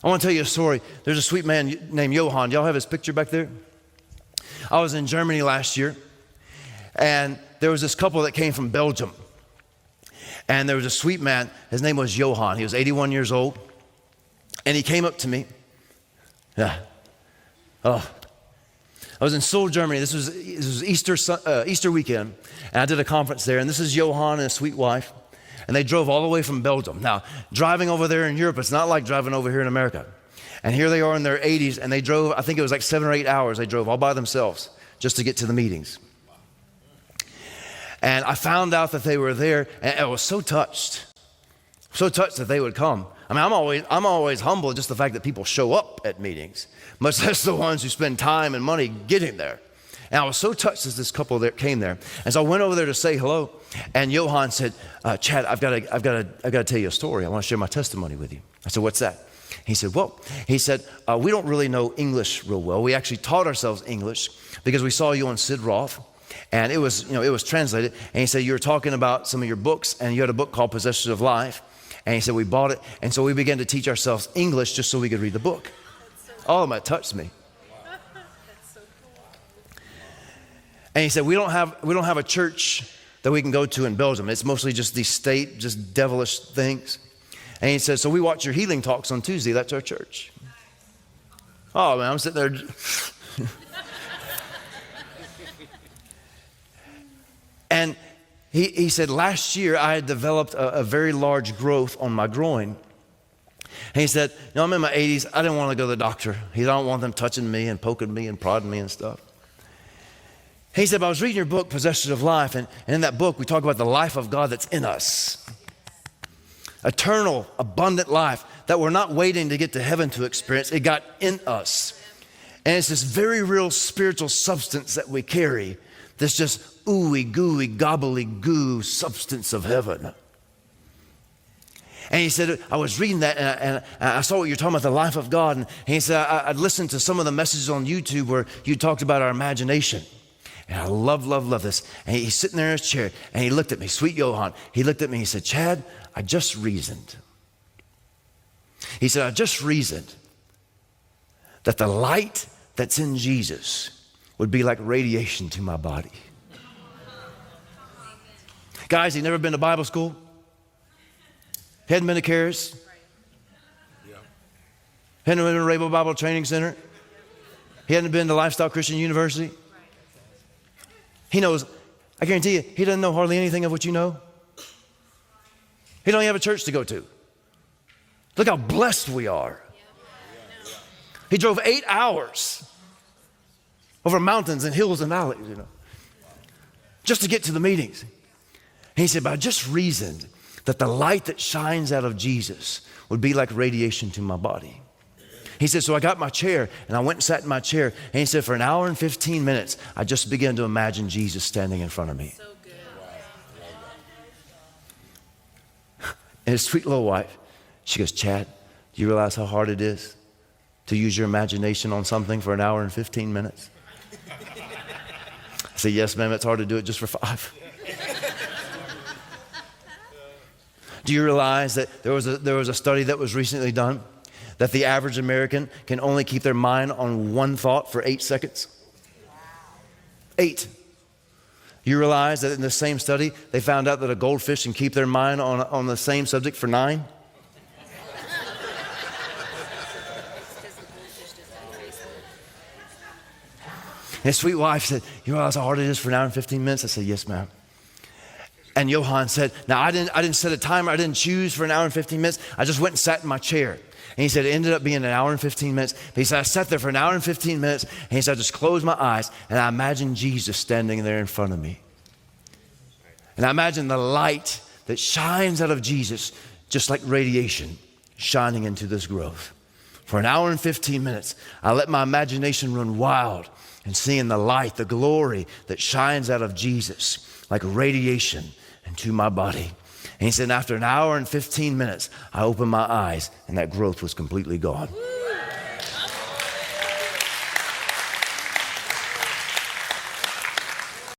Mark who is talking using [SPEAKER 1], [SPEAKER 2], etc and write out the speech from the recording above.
[SPEAKER 1] I want to tell you a story. There's a sweet man named Johan. Y'all have his picture back there? I was in Germany last year, and there was this couple that came from Belgium. And there was a sweet man. His name was Johan. He was 81 years old. And he came up to me. Yeah. Oh. I was in Seoul, Germany. This was Easter weekend. And I did a conference there. And this is Johan and his sweet wife. And they drove all the way from Belgium. Now, driving over there in Europe, it's not like driving over here in America. And here they are in their 80s, and they drove, I think it was like 7 or 8 hours. They drove all by themselves just to get to the meetings. And I found out that they were there, and I was so touched that they would come. I mean, I'm always humbled just the fact that people show up at meetings, much less the ones who spend time and money getting there. And I was so touched as this couple that came there. And so I went over there to say hello. And Johan said, Chad, I've got to tell you a story. I want to share my testimony with you. I said, what's that? He said, we don't really know English real well. We actually taught ourselves English because we saw you on Sid Roth. And it was translated. And he said, you were talking about some of your books, and you had a book called Possessions of Life. And he said, we bought it. And so we began to teach ourselves English just so we could read the book. Oh, that touched me. And he said, we don't have a church that we can go to in Belgium. It's mostly just these just devilish things. And he said, so we watch your healing talks on Tuesday. That's our church. Oh, man, I'm sitting there. And he said, last year I had developed a very large growth on my groin. And he said, I'm in my 80s. I didn't want to go to the doctor. I don't want them touching me and poking me and prodding me and stuff. He said, but I was reading your book, Possessions of Life, and in that book, we talk about the life of God that's in us. Eternal, abundant life that we're not waiting to get to heaven to experience. It got in us. And it's this very real spiritual substance that we carry, this just ooey, gooey, gobbly goo substance of heaven. And he said, I was reading that and I saw what you're talking about, the life of God. And he said, I'd listened to some of the messages on YouTube where you talked about our imagination. And I love this. And he's sitting there in his chair and he looked at me, sweet Johan. He looked at me and he said, Chad, I just reasoned. He said, I just reasoned that the light that's in Jesus would be like radiation to my body. Guys, he never been to Bible school. Hadn't been to Caris. Hadn't been to Rainbow Bible Training Center. He hadn't been to Lifestyle Christian University. He knows, I guarantee you, he doesn't know hardly anything of what you know. He don't even have a church to go to. Look how blessed we are. He drove 8 hours over mountains and hills and valleys, just to get to the meetings. And he said, but I just reasoned that the light that shines out of Jesus would be like radiation to my body. He said, so I got my chair and I went and sat in my chair. And he said, for an hour and 15 minutes, I just began to imagine Jesus standing in front of me. So good. And his sweet little wife, she goes, Chad, do you realize how hard it is to use your imagination on something for an hour and 15 minutes? I said, yes, ma'am, it's hard to do it just for 5. Do you realize that there was a study that was recently done that the average American can only keep their mind on one thought for 8 seconds? 8. You realize that in the same study, they found out that a goldfish can keep their mind on the same subject for 9? His sweet wife said, you realize how hard it is for an hour and 15 minutes? I said, yes, ma'am. And Johan said, now I didn't set a timer. I didn't choose for an hour and 15 minutes. I just went and sat in my chair. And he said, it ended up being an hour and 15 minutes. But he said, I sat there for an hour and 15 minutes. And he said, I just closed my eyes and I imagined Jesus standing there in front of me. And I imagined the light that shines out of Jesus, just like radiation, shining into this growth. For an hour and 15 minutes, I let my imagination run wild and seeing the light, the glory that shines out of Jesus like radiation into my body. And he said, after an hour and 15 minutes, I opened my eyes and that growth was completely gone.